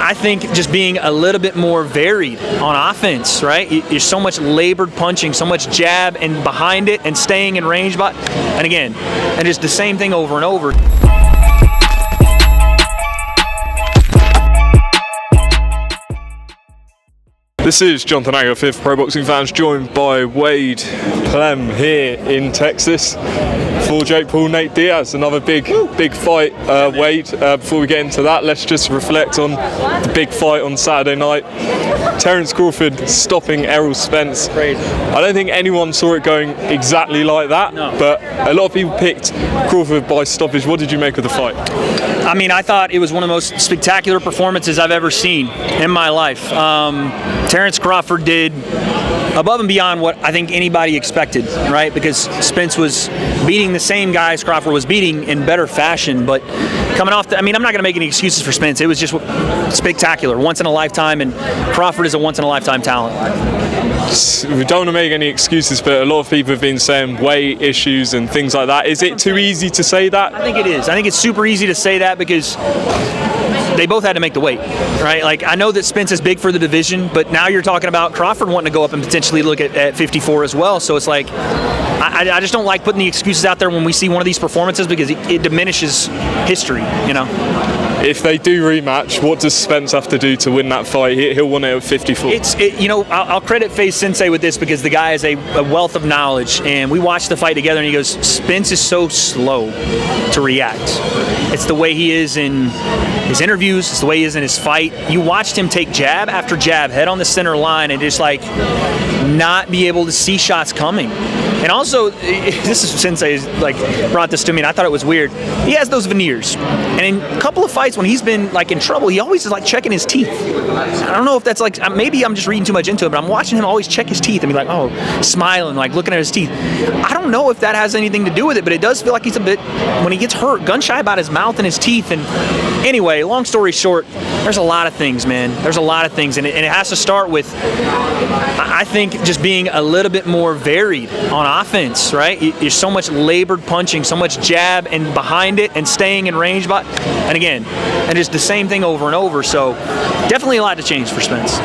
I think just being a little bit more varied on offense, right? You're so much labored punching, so much jab and behind it and staying in range. And again, and just the same thing over and over. This is Jonathan Agger, 5th Pro Boxing Fans, joined by Wade Plem here in Texas for Jake Paul, Nate Diaz. Another big fight, Wade. Before we get into that, let's just reflect on the big fight on Saturday night. Terence Crawford stopping Errol Spence. Crazy. I don't think anyone saw it going exactly like that, but a lot of people picked Crawford by stoppage. What did you make of the fight? I mean, I thought it was one of the most spectacular performances I've ever seen in my life. Terence Crawford did above and beyond what I think anybody expected, right? Because Spence was beating the same guys Crawford was beating in better fashion, but coming off I'm not going to make any excuses for Spence. It was just spectacular, once in a lifetime, and Crawford is a once in a lifetime talent. We don't want to make any excuses, but a lot of people have been saying weight issues and things like that. Is it too easy to say that? I think it is. I think it's super easy to say that because they both had to make the weight, right? Like, I know that Spence is big for the division, but now you're talking about Crawford wanting to go up and potentially look at 54 as well. So it's like, I just don't like putting the excuses out there when we see one of these performances because it diminishes history, you know? If they do rematch, what does Spence have to do to win that fight? He'll win it at 54. I'll credit Faze Sensei with this because the guy is a wealth of knowledge, and we watched the fight together, and he goes, Spence is so slow to react. It's the way he is in his interviews, it's the way he is in his fight. You watched him take jab after jab, head on the center line, and just like not be able to see shots coming. And also, this is Sensei like brought this to me, and I thought it was weird. He has those veneers, and in a couple of fights when he's been like in trouble, he always is like checking his teeth. I don't know if that's like, maybe I'm just reading too much into it, but I'm watching him always check his teeth and be like, oh, smiling, like looking at his teeth. I don't know if that has anything to do with it, but it does feel like he's a bit, when he gets hurt, gun shy about his mouth and his teeth. And anyway, long story short, there's a lot of things, man. There's a lot of things, and it has to start with, I think, just being a little bit more varied on offense, right? You're so much labored punching, so much jab and behind it and staying in range. And again, and just the same thing over and over. So definitely a lot to change for Spence.